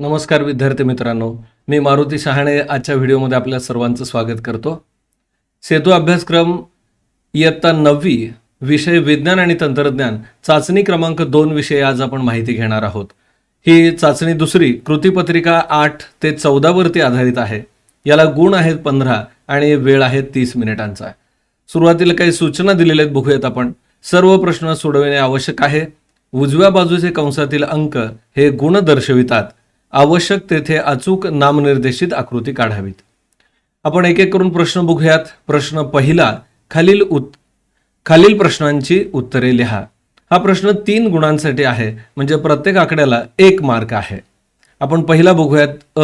नमस्कार विद्यार्थी मित्रांनो, मी मारुती शहाणे आजच्या व्हिडिओमध्ये आपल्या सर्वांचं स्वागत करतो. सेतू अभ्यासक्रम इयत्ता 9वी विषय विज्ञान आणि तंत्रज्ञान चाचणी क्रमांक 2 विषयी आज आपण माहिती घेणार आहोत. ही चाचणी दुसरी कृतीपत्रिका 8 ते 14 वरती आधारित आहे. याला गुण आहेत 15 आणि वेळ आहे 30 मिनिटांचा. सुरुवातीला काही सूचना दिलेल्या आहेत, बघूयात आपण. सर्व प्रश्न सोडवणे आवश्यक आहे. उजव्या बाजूचे कंसातील अंक हे गुण दर्शवितात. आवश्यक तेथे अचूक नामनिर्देशित आकृती काढावीत. आपण एक एक करून प्रश्न बघूयात. प्रश्न पहिला, खालील प्रश्नांची उत्तरे लिहा. हा प्रश्न 3 गुणांसाठी आहे, म्हणजे प्रत्येक आकड्याला 1 मार्क आहे. आपण पहिला बघूयात.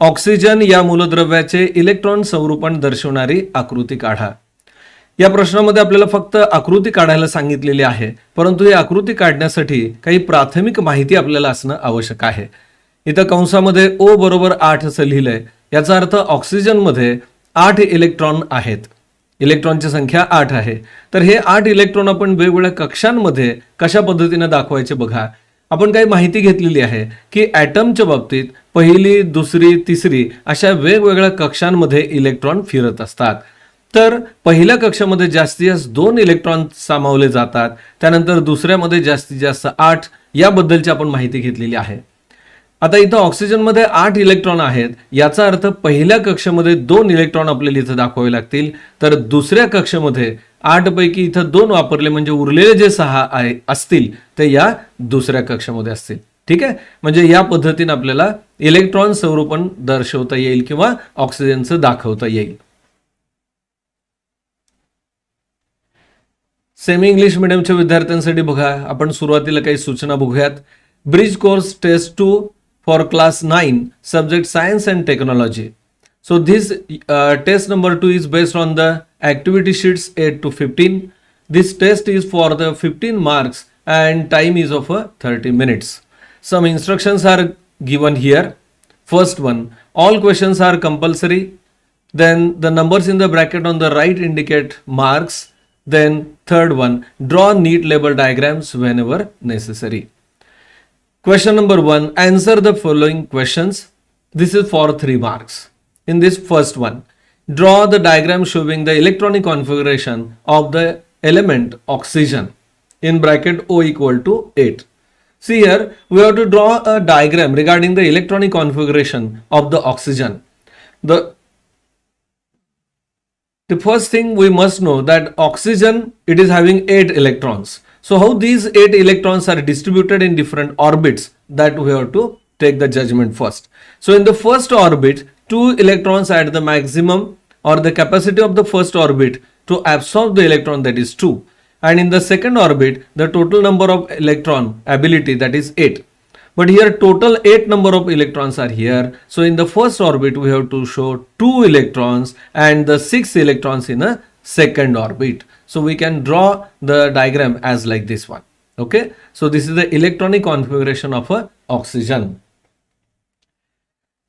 ऑक्सिजन या मूलद्रव्याचे इलेक्ट्रॉन संरूपण दर्शवणारी आकृती काढा. या प्रश्नामध्ये आपल्याला फक्त आकृती काढायला सांगितलेली आहे, परंतु ही आकृती काढण्यासाठी काही प्राथमिक माहिती आपल्याला असणं आवश्यक आहे. इथं कंसामध्ये O बरोबर 8 असं लिहिलंय. याचा अर्थ ऑक्सिजनमध्ये 8 इलेक्ट्रॉन आहेत. इलेक्ट्रॉनची संख्या 8 आहे. तर हे 8 इलेक्ट्रॉन आपण वेगवेगळ्या कक्षांमध्ये कशा पद्धतीने दाखवायचे बघा. आपण काही माहिती घेतलेली आहे की ॲटमच्या बाबतीत पहिली, दुसरी, तिसरी अशा वेगवेगळ्या कक्षांमध्ये इलेक्ट्रॉन फिरत असतात. तर पहिल्या कक्षामध्ये जास्तीत जास्त 2 इलेक्ट्रॉन सामावले जातात. त्यानंतर दुसऱ्यामध्ये जास्तीत जास्त 8 याबद्दलची आपण माहिती घेतलेली आहे. आता इथं ऑक्सिजनमध्ये 8 इलेक्ट्रॉन आहेत. याचा अर्थ पहिल्या कक्षेमध्ये 2 इलेक्ट्रॉन आपल्याला इथं दाखवावे लागतील. तर दुसऱ्या कक्षेमध्ये 8 पैकी इथं 2 वापरले, म्हणजे उरलेले जे 6 असतील ते या दुसऱ्या कक्षेमध्ये असतील. ठीक आहे, म्हणजे या पद्धतीने आपल्याला इलेक्ट्रॉन संरूपण दर्शवता येईल किंवा ऑक्सिजनचं दाखवता येईल. सेमी इंग्लिश मीडियमच्या विद्यार्थ्यांसाठी बघा, आपण सुरुवातीला काही सूचना बघूयात. Bridge course test 2 for class 9 subject science and technology. So this test number 2 is based on the activity sheets 8 to 15. This test is for the 15 marks and time is of 30 minutes. Some instructions are given here. First one, all questions are compulsory. Then the numbers in the bracket on the right indicate marks. Then third one, draw neat label diagrams whenever necessary. Question number 1, answer the following questions. This is for 3 marks. In this first one, draw the diagram showing the electronic configuration of the element oxygen in bracket O equal to 8. See here, we have to draw a diagram regarding the electronic configuration of the oxygen. The first thing we must know that oxygen, it is having 8 electrons. So how these 8 electrons are distributed in different orbits, that we have to take the judgment first. So in the first orbit, 2 electrons at the maximum or the capacity of the first orbit to absorb the electron, that is 2. And in the second orbit, the total number of electron ability, that is 8. But here total 8 number of electrons are here. So in the first orbit, we have to show 2 electrons and the 6 electrons in a second orbit. So we can draw the diagram as like this one. Okay, so this is the electronic configuration of a oxygen.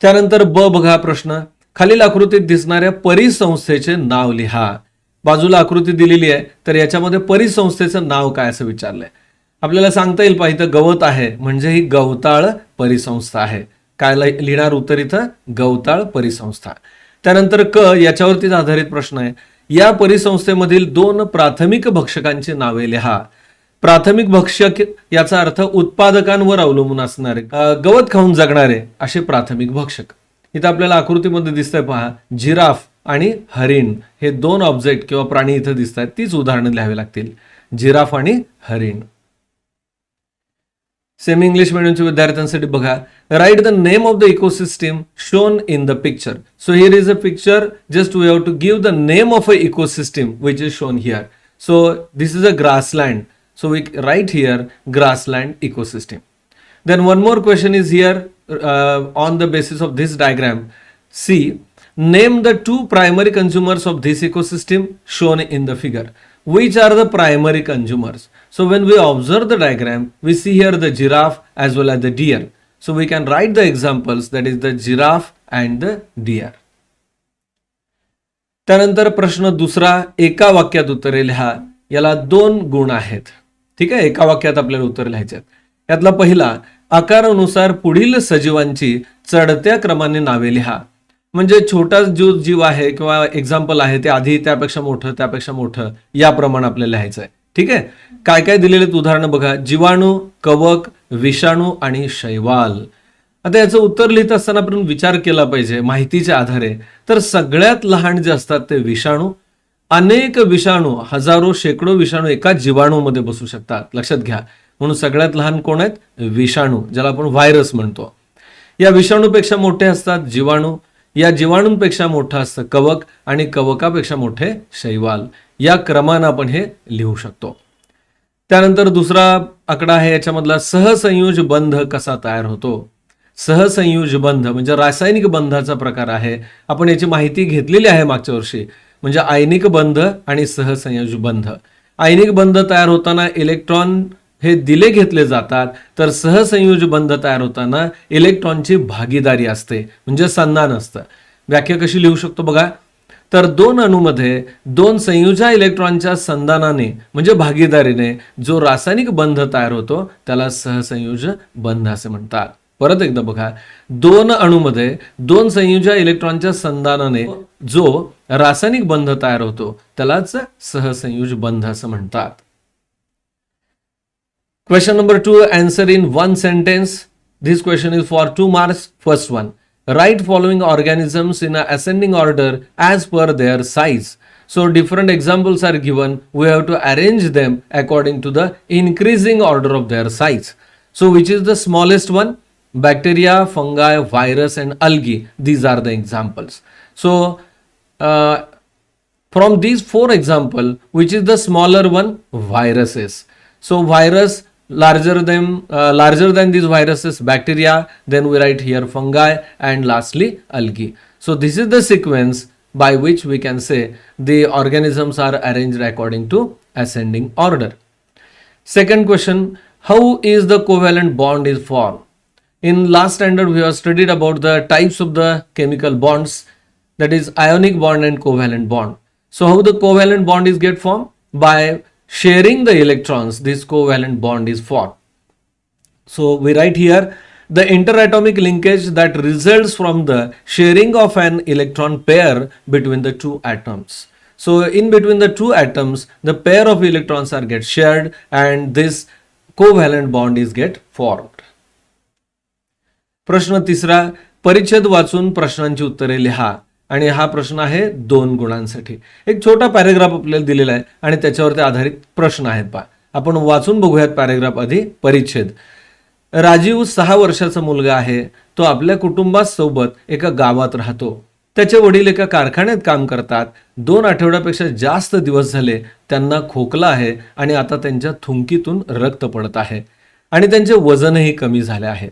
त्यानंतर ब बघा प्रश्न, खालील आकृतीत दिसणाऱ्या परिसंस्थेचे नाव लिहा. बाजूला आकृती दिलेली आहे, तर याच्यामध्ये परिसंस्थेचं नाव काय असं विचारलंय. आपल्याला सांगता येईल पाहिजे गवत आहे, म्हणजे ही गवताळ परिसंस्था आहे. काय लिहिणार उत्तर इथं? गवताळ परिसंस्था. त्यानंतर क, याच्यावरतीच आधारित प्रश्न आहे. या परिसंस्थेमधील 2 प्राथमिक भक्षकांची नावे लिहा. प्राथमिक भक्षक याचा अर्थ उत्पादकांवर अवलंबून असणारे, गवत खाऊन जगणारे असे प्राथमिक भक्षक. इथं आपल्याला आकृतीमध्ये दिसतंय पहा, जिराफ आणि हरिण हे 2 ऑब्जेक्ट किंवा प्राणी इथं दिसत आहेत. तीच उदाहरणं लिहावी लागतील, जिराफ आणि हरिण. सेमी इंग्लिश मीडियमच्या विद्यार्थ्यांसाठी बघा, write the name of the ecosystem shown in the picture. So here is a picture, just we have to give the name of a ecosystem which is shown here. So this is a grassland. So we write here grassland ecosystem. Then one more question is here on the basis of this diagram. See, name the 2 primary consumers of this ecosystem shown in the figure. Which are the primary consumers? So when we observe the diagram, we see here the giraffe as well as the deer. So we can write the examples, that is the giraffe and the deer. त्यानंतर प्रश्न दुसरा, एका वाक्यात उत्तरे लिहा. याला 2 गुण आहेत. ठीक आहे, एका वाक्यात आपल्याला उत्तर लिहायचे आहेत. यातला पहिला, आकारानुसार पुढील सजीवांची चढत्या क्रमाने नावे लिहा. म्हणजे छोटा जो जीव आहे किंवा एक्झाम्पल आहे ते आधी त्यापेक्षा मोठं याप्रमाणे आपल्याला लिहायचं आहे. ठीक आहे. काय काय दिलेले उदाहरणं बघा. जीवाणू, कवक, विषाणू आणि शैवाल. आता याचं उत्तर लिहित असताना आपण विचार केला पाहिजे माहितीच्या आधारे. तर सगळ्यात लहान जे असतात ते विषाणू. अनेक विषाणू, हजारो शेकडो विषाणू एका जीवाणूमध्ये बसू शकतात, लक्षात घ्या. म्हणून सगळ्यात लहान कोण आहेत? विषाणू, ज्याला आपण व्हायरस म्हणतो. या विषाणूपेक्षा मोठे असतात जीवाणू, या जीवाणूंपेक्षा मोठं असतं कवक आणि कवकापेक्षा मोठे शैवाल. या क्रमानं आपण हे लिहू शकतो. त्यानंतर दुसरा आकडा आहे याच्यामधला, सहसंयोज बंध कसा तयार होतो. सहसंयोज बंध म्हणजे रासायनिक बंधाचा प्रकार आहे. आपण याची माहिती घेतलेली आहे मागच्या वर्षी. म्हणजे आयनिक बंध आणि सहसंयोज बंध. आयनिक बंध तयार होताना इलेक्ट्रॉन हे दिले घेतले जातात, तर सहसंयोज बंध तयार होताना इलेक्ट्रॉनची भागीदारी असते, म्हणजे संधान असतं. व्याख्या कशी लिहू शकतो बघा. तर दोन अणूमध्ये दोन संयोजा इलेक्ट्रॉनच्या संधानाने म्हणजे भागीदारीने जो रासायनिक बंध तयार होतो त्याला सहसंयोज बंध असे म्हणतात. परत एकदा बघा. दोन अणूमध्ये दोन संयोजा इलेक्ट्रॉनच्या संधानाने जो रासायनिक बंध तयार होतो त्यालाच सहसंयोज बंध असं म्हणतात. Question number 2, answer in one sentence. This question is for 2 marks. First one, write following organisms in a ascending order as per their size. So different examples are given. We have to arrange them according to the increasing order of their size. So which is the smallest one? Bacteria, fungi, virus and algae. These are the examples. So from these 4 examples, which is the smaller one? Viruses. So virus larger than these viruses, bacteria, then we write here fungi, and lastly algae. So this is the sequence by which we can say the organisms are arranged according to ascending order. Second question, how is the covalent bond is formed? In last standard we have studied about the types of the chemical bonds, that is ionic bond and covalent bond. So how the covalent bond is get formed? By sharing the electrons, this covalent bond is formed. So we write here the interatomic linkage that results from the sharing of an electron pair between the two atoms. So in between the two atoms, the pair of electrons are get shared and this covalent bond is get formed. प्रश्न तिसरा, परिच्छेद वाचून प्रश्नांची उत्तरे लिहा. आणि हा प्रश्न आहे 2 गुणांसाठी. एक छोटा पॅरेग्राफ आपल्याला दिलेला आहे आणि त्याच्यावरती आधारित प्रश्न आहेत. पहा, आपण वाचून बघूयात पॅरेग्राफ आधी. परिच्छेद. राजीव 6 वर्षाचा मुलगा आहे. तो आपल्या कुटुंबासोबत एका गावात राहतो. त्याचे वडील एका कारखान्यात काम करतात. 2 आठवड्यापेक्षा जास्त दिवस झाले त्यांना खोकला आहे आणि आता त्यांच्या थुंकीतून रक्त पडत आहे आणि त्यांचे वजनही कमी झाले आहे.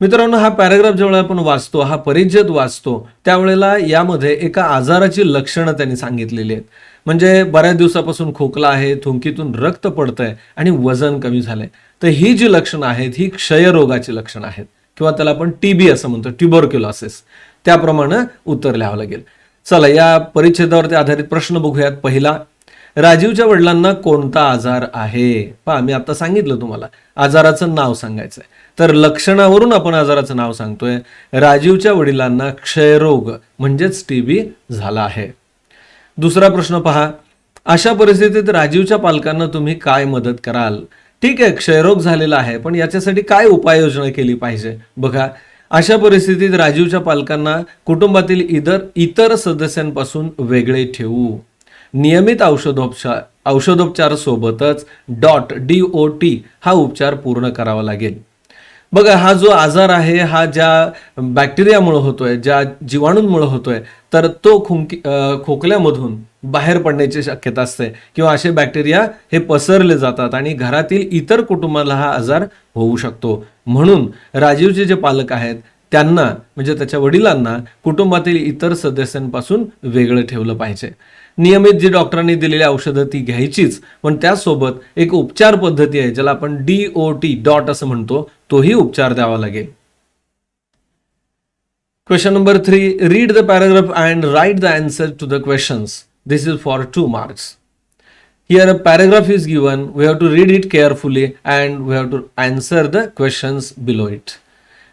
मित्रांनो, हा पॅराग्राफ जेव्हा आपण वाचतो, हा परिच्छेद वाचतो, त्यावेळेला यामध्ये एका आजाराची लक्षणं त्यांनी सांगितलेली आहेत. म्हणजे बऱ्याच दिवसापासून खोकला आहे, थुंकीतून रक्त पडतंय आणि वजन कमी झालंय. तर ही जी लक्षणं आहेत ही क्षयरोगाची लक्षणं आहेत किंवा त्याला आपण टीबी असं म्हणतो, ट्युबरक्युलोसिस. त्याप्रमाणे उत्तर लिहावं लागेल. चला, या परिच्छेदावरती आधारित प्रश्न बघूयात. पहिला, राजीवच्या वडिलांना कोणता आजार आहे? पहा, मी आता सांगितलं तुम्हाला आजाराचं नाव सांगायचंय. तर लक्षणावरून आपण आजाराचं नाव सांगतोय. राजीवच्या वडिलांना क्षयरोग म्हणजेच टीबी झाला आहे. दुसरा प्रश्न पहा, अशा परिस्थितीत राजीवच्या पालकांना तुम्ही काय मदत कराल? ठीक आहे, क्षयरोग झालेला आहे, पण याच्यासाठी काय उपाययोजना केली पाहिजे? बघा, अशा परिस्थितीत राजीवच्या पालकांना कुटुंबातील इतर सदस्यांपासून वेगळे ठेवू. नियमित औषधोपचार सोबतच DOT हा उपचार पूर्ण करावा लागेल. बघा, हा जो आजार आहे हा ज्या बॅक्टेरियामुळे होतोय, ज्या जीवाणूंमुळे होतोय, तर तो खोकल्यामधून बाहेर पडण्याची शक्यता असते किंवा असे बॅक्टेरिया हे पसरले जातात आणि घरातील इतर कुटुंबाला हा आजार होऊ शकतो. म्हणून राजीवचे जे पालक आहेत त्यांना म्हणजे त्याच्या वडिलांना कुटुंबातील इतर सदस्यांपासून वेगळं ठेवलं पाहिजे. नियमित जी डॉक्टरांनी दिलेली औषधं ती घ्यायचीच, पण त्यासोबत एक उपचार पद्धती आहे ज्याला आपण DOT असं म्हणतो, तोही उपचार द्यावा लागेल. Question number 3, read the paragraph and write the answer to the questions. This is for 2 marks. Here a paragraph is given, we have to read it carefully and we have to answer the questions below it.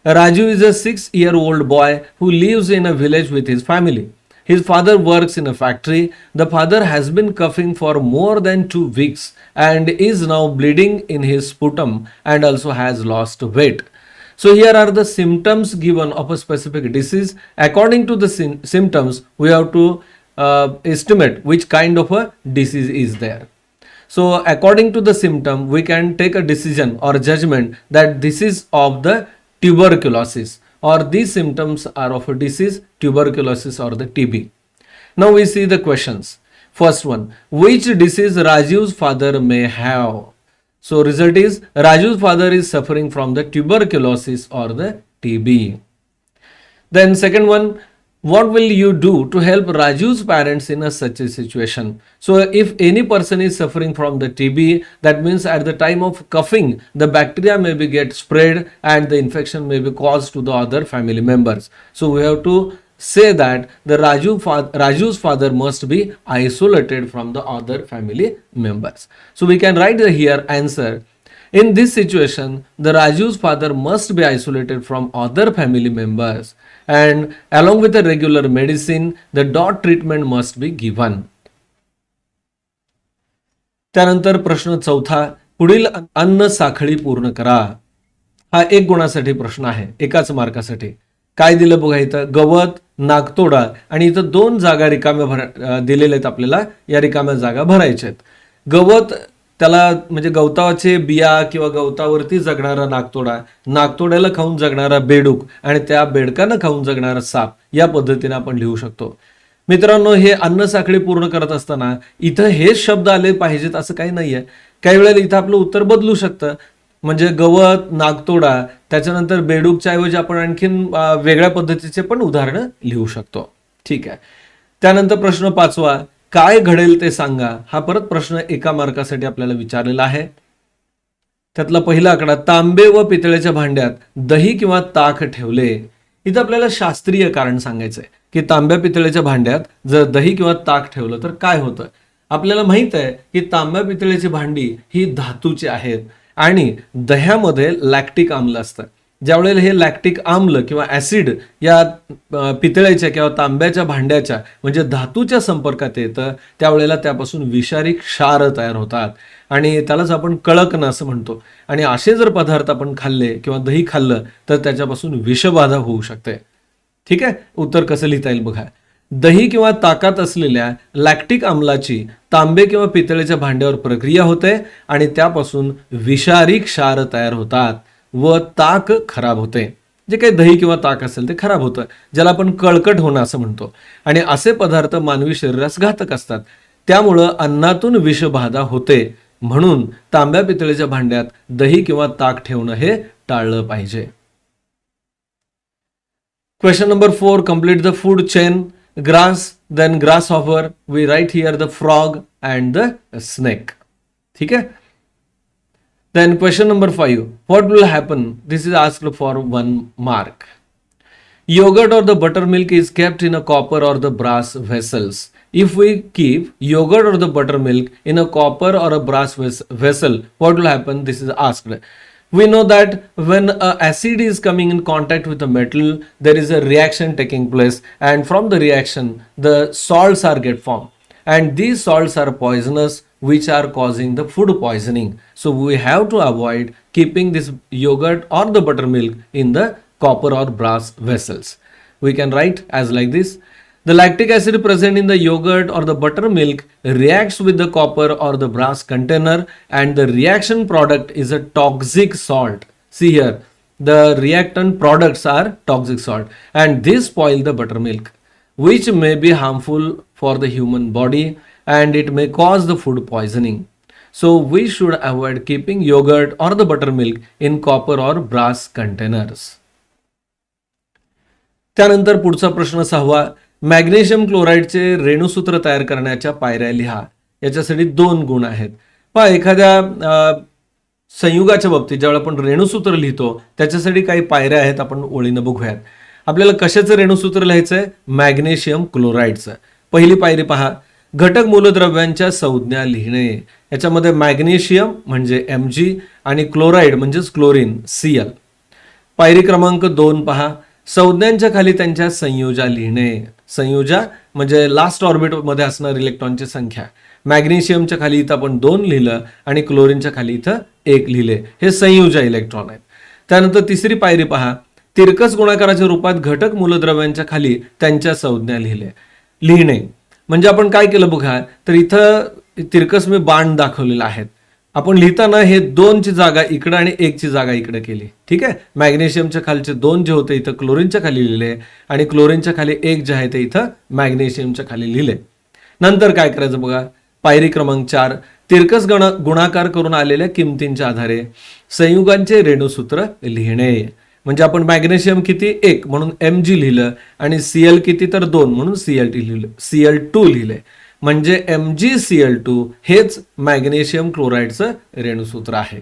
Raju is a 6-year-old boy who lives in a village with his family. His father works in a factory. The father has been coughing for more than 2 weeks and is now bleeding in his sputum and also has lost weight. So here are the symptoms given of a specific disease. According to the symptoms, we have to estimate which kind of a disease is there. So according to the symptom, we can take a decision or judgment that this is of the tuberculosis, or these symptoms are of a disease, tuberculosis or the TB. Now we see the questions. First one, which disease Raju's father may have? So result is Raju's father is suffering from the tuberculosis or the TB. Then second one, what will you do to help Raju's parents in such a situation? So if any person is suffering from the TB, that means at the time of coughing, the bacteria may be get spread and the infection may be caused to the other family members. So we have to say that the Raju's father must be isolated from the other family members. So we can write here answer. In this situation, the Raju's father must be isolated from other family members, and along with the regular medicine, the DOT treatment must be given. त्यानंतर प्रश्न चौथा, पुढील अन्न साखळी पूर्ण करा. हा 1 गुणासाठी प्रश्न आहे, एकाच मार्कासाठी. काय दिलं बघा इथं, गवत, नागतोडा आणि इथं 2 जागा रिकाम्या दिलेल्या आहेत आपल्याला. या रिकाम्या जागा भरायच्या आहेत. गवत, त्याला म्हणजे गवताचे बिया किंवा गवतावरती जगणारा नागतोडा, नागतोड्याला खाऊन जगणारा बेडूक आणि त्या बेडकानं खाऊन जगणारा साप, या पद्धतीने आपण लिहू शकतो. मित्रांनो, हे अन्न साखळी पूर्ण करत असताना इथं हेच शब्द आले पाहिजेत असं काही नाहीये. काही वेळेला इथं आपलं उत्तर बदलू शकतं. म्हणजे गवत, नागतोडा, त्याच्यानंतर बेडूकच्या ऐवजी आपण आणखीन वेगळ्या पद्धतीचे पण उदाहरणं लिहू शकतो. ठीक आहे. त्यानंतर प्रश्न 5वा, काय घडेल ते सांगा. हा परत प्रश्न 1 मार्कासाठी आपल्याला विचारलेला आहे. त्यातला पहिला आकडा, तांबे व पितळेच्या भांड्यात दही किंवा ताक ठेवले. इथं आपल्याला शास्त्रीय कारण सांगायचंय की तांब्या पितळेच्या भांड्यात जर दही किंवा ताक ठेवलं तर काय होतं. आपल्याला माहित आहे की तांब्या पितळेची भांडी ही धातूची आहेत आणि दह्यामध्ये लॅक्टिक आम्ल असतं. ज्यावेळेला हे लॅक्टिक आम्ल किंवा ऍसिड या पितळेच्या किंवा तांब्याच्या भांड्याच्या म्हणजे धातूच्या संपर्कात येतं, त्यावेळेला त्यापासून विषारी क्षार तयार होतात आणि त्यालाच आपण कळकण असं म्हणतो. आणि असे जर पदार्थ आपण खाल्ले किंवा दही खाल्लं तर त्याच्यापासून विषबाधा होऊ शकते. ठीक आहे. उत्तर कसं लिहिता येईल बघा. दही किंवा ताकात असलेल्या लॅक्टिक आम्लाची तांबे किंवा पितळेच्या भांड्यावर प्रक्रिया होते आणि त्यापासून विषारी क्षार तयार होतात व ताक खराब होते. जे काही दही किंवा ताक असेल ते खराब होतं, ज्याला आपण कळकट होणं असं म्हणतो. आणि असे पदार्थ मानवी शरीरास घातक असतात. त्यामुळं अन्नातून विषबाधा होते. म्हणून तांब्या पितळेच्या भांड्यात दही किंवा ताक ठेवणं हे टाळलं पाहिजे. Question number 4, complete the food chain. Grass, then grasshopper. We write here the frog and the snake. ठीक आहे. Then question number 5, what will happen? This is asked for 1 mark. Yogurt or the buttermilk is kept in a copper or the brass vessels. If we keep yogurt or the buttermilk in a copper or a brass vessel, what will happen? This is asked. We know that when an acid is coming in contact with a metal, there is a reaction taking place, and from the reaction, the salts are get formed. And these salts are poisonous, which are causing the food poisoning. So we have to avoid keeping this yogurt or the buttermilk in the copper or brass vessels. We can write as like this. The lactic acid present in the yogurt or the buttermilk reacts with the copper or the brass container, and the reaction product is a toxic salt. See here, the reactant products are toxic salt, and these spoil the buttermilk, which may be harmful for the human body, and it may cause the food poisoning. So we should avoid keeping yogurt or the buttermilk in copper or brass containers. त्यानंतर पुढचा प्रश्न 6वा, magnesium क्लोराईडचे रेणुसूत्र तयार करण्याच्या पायऱ्या लिहा. याच्यासाठी 2 गुण आहेत. पहा, एखाद्या संयुगाच्या बाबतीत ज्यावेळेला आपण रेणुसूत्र लिहितो त्याच्यासाठी काही पायऱ्या आहेत, आपण ओळीनं बघूयात. आपल्याला कशाचं रेणुसूत्र लिहायचंय? मॅग्नेशियम क्लोराईडचं. पहिली पायरी पहा, घटक मूलद्रव्यांच्या संज्ञा लिहिणे. याच्यामध्ये मॅग्नेशियम म्हणजे Mg आणि क्लोराईड म्हणजेच क्लोरीन Cl. पायरी क्रमांक 2 पहा. संज्ञांच्या खाली त्यांच्या संयोजा लिहिणे. संयोजा म्हणजे लास्ट ऑर्बिटमध्ये असणारी इलेक्ट्रॉनची संख्या. मॅग्नेशियमच्या खाली इथं आपण 2 लिहिलं आणि क्लोरीनच्या खाली इथं 1 लिहिले. हे संयोजा इलेक्ट्रॉन आहेत. त्यानंतर तिसरी पायरी पहा. तिरकस गुणाकाराच्या रूपात घटक मूलद्रव्यांच्या खाली त्यांच्या संज्ञा लिहिणे. म्हणजे आपण काय केलं बघा, तर इथं तिरकस मी बाण दाखवलेला आहेत. आपण लिहिताना हे 2 ची जागा इकडे आणि 1 ची जागा इकडे केली. ठीक आहे. मॅग्नेशियमच्या खालचे 2 जे होते इथं क्लोरीनच्या खाली लिहिले आणि क्लोरीनच्या खाली 1 जे आहे ते इथं मॅग्नेशियमच्या खाली लिहिले. नंतर काय करायचं बघा. पायरी क्रमांक 4. तिरकस गुणाकार करून आलेल्या किमतींच्या आधारे संयुगांचे रेणूसूत्र लिहिणे. म्हणजे आपण मॅग्नेशियम किती 1 म्हणून Mg लिहिलं आणि Cl किती तर 2 म्हणून Cl2 लिहिले. म्हणजे MgCl2 हेच मॅग्नेशियम क्लोराईडचं रेणूसूत्र आहे.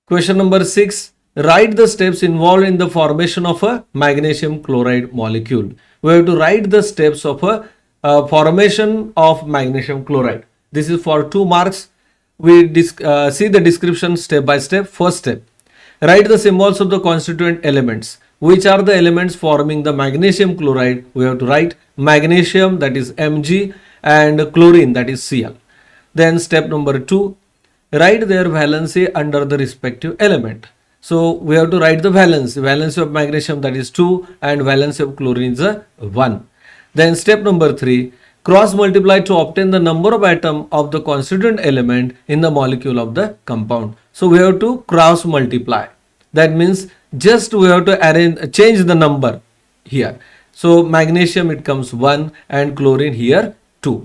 Question number 6. Write the steps involved in the formation of a magnesium chloride molecule. We have to write the steps of a formation of magnesium chloride. This is for 2 marks. We see the description step by step. First step. Write the symbols of the constituent elements. Which are the elements forming the magnesium chloride? We have to write magnesium, that is Mg, and chlorine, that is Cl. Then step number 2. Write their valency under the respective element. So we have to write the valency. Valency of magnesium, that is 2, and valency of chlorine is 1. Then step number 3. Cross multiply to obtain the number of atom of the constituent element in the molecule of the compound. So we have to cross multiply. That means just we have to change the number here. So magnesium it comes 1 and chlorine here 2.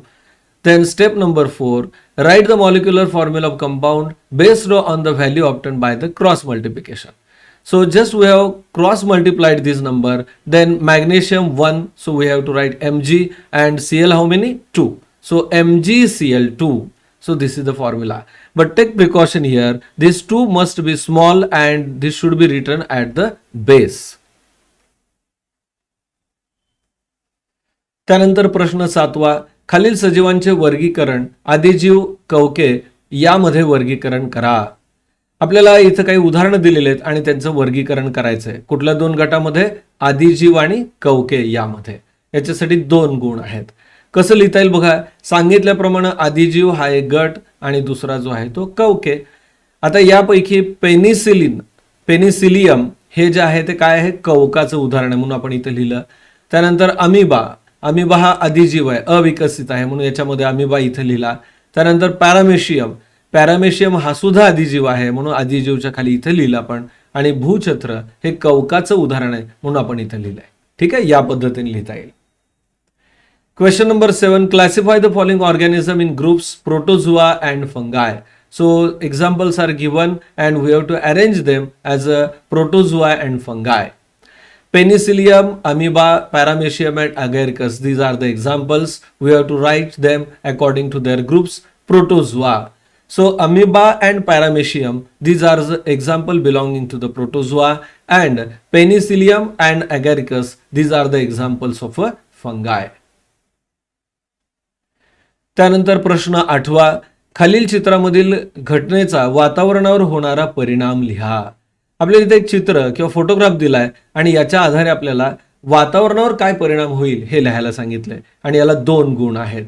Then step number 4, write the molecular formula of compound based on the value obtained by the cross multiplication. So just we have cross multiplied this number, then magnesium 1, so we have to write Mg, and Cl how many? 2. So MgCl2. So this is the formula. But take precaution here, these 2 must be small and this should be written at the base. त्यानंतर प्रश्न 7वा. खालील सजीवांचे वर्गीकरण आदिजीव कवके यामध्ये वर्गीकरण करा. आपल्याला इथं काही उदाहरणं दिलेली आहेत आणि त्यांचं वर्गीकरण करायचं आहे. कुठल्या 2 गटामध्ये? आदिजीव आणि कवके यामध्ये. याच्यासाठी 2 गुण आहेत. कसं लिहिता येईल बघा. सांगितल्याप्रमाणे आदिजीव हा एक गट आणि दुसरा जो आहे तो कवके. आता यापैकी पेनिसिलियम हे जे आहे ते काय आहे? कवकाचं उदाहरण आहे म्हणून आपण इथं लिहिलं. त्यानंतर अमिबा हा आदिजीव आहे, अविकसित आहे म्हणून याच्यामध्ये अमिबा इथं लिहिला. त्यानंतर पॅरामेशियम हा सुद्धा आदिजीव आहे म्हणून आदिजीवच्या खाली इथं लिहिलं आपण. आणि भूछत्र हे कवकाचं उदाहरण आहे म्हणून आपण इथं लिहिलंय. ठीक आहे. या पद्धतीने लिहिता येईल. Question number 7. Classify the following organism in groups protozoa and fungi. So examples are given and we have to arrange them as a protozoa and fungi. Penicillium, amoeba, paramecium and agaricus. These are the examples. We have to write them according to their groups. Protozoa. So amoeba and paramecium, these are the example belonging to the protozoa, and penicillium and agaricus, these are the examples of a fungi. त्यानंतर प्रश्न 8वा. खालील चित्रामधील घटनेचा वातावरणावर होणारा परिणाम लिहा. आपल्याला इथे एक चित्र किंवा फोटोग्राफ दिलाय आणि याच्या आधारे आपल्याला वातावरणावर काय परिणाम होईल हे लिहायला सांगितलंय आणि याला 2 गुण आहेत.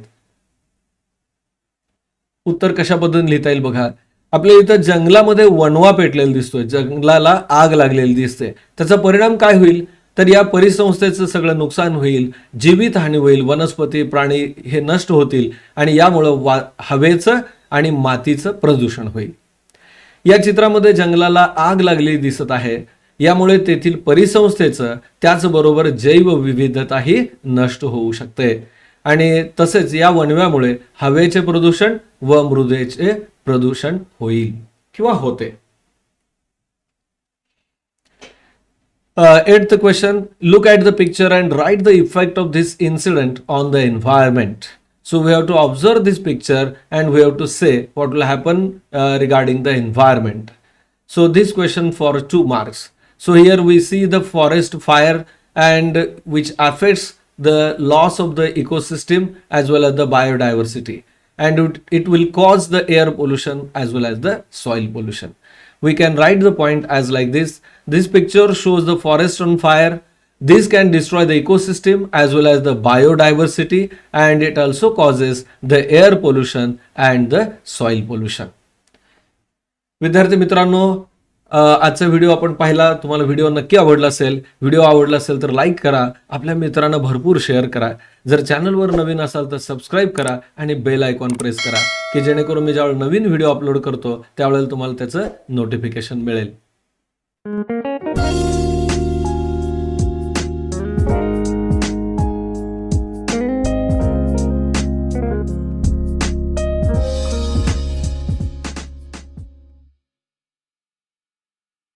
उत्तर कशा पद्धतीने लिहिता येईल बघा. आपल्याला इथं जंगलामध्ये वणवा पेटलेला दिसतोय, जंगलाला आग लागलेली दिसते. त्याचा परिणाम काय होईल? तर या परिसंस्थेचं सगळं नुकसान होईल, जीवितहानी होईल, वनस्पती प्राणी हे नष्ट होतील आणि यामुळं हवेचं आणि मातीचं प्रदूषण होईल. या चित्रामध्ये जंगलाला आग लागलेली दिसत आहे. यामुळे तेथील परिसंस्थेचं त्याचबरोबर जैवविविधताही नष्ट होऊ शकते आणि तसेच या वणव्यामुळे हवेचे प्रदूषण व मृदेचे प्रदूषण होईल किंवा होते. 8th question. Look at the picture and write the effect of this incident on the environment. So we have to observe this picture and we have to say what will happen regarding the environment. So this question for 2 marks. So here we see the forest fire and which affects the loss of the ecosystem as well as the biodiversity, and it will cause the air pollution as well as the soil pollution. We can write the point as like this. This picture shows the forest on fire. This can destroy the ecosystem as well as the biodiversity, and it also causes the air pollution and the soil pollution. विद्यार्थी मित्रांनो, आजचा video आपण पाहिला. तुम्हाला video नक्की आवडला असेल. Video आवडला असेल तर लाईक करा, आपल्या मित्रांना भरपूर शेअर करा. जर चॅनलवर नवीन असाल तर सबस्क्राईब करा आणि बेल आयकॉन प्रेस करा, की जेणेकरून मी ज्यावेळेला नवीन व्हिडिओ अपलोड करतो त्यावेळेला तुम्हाला त्याचं नोटिफिकेशन मिळेल.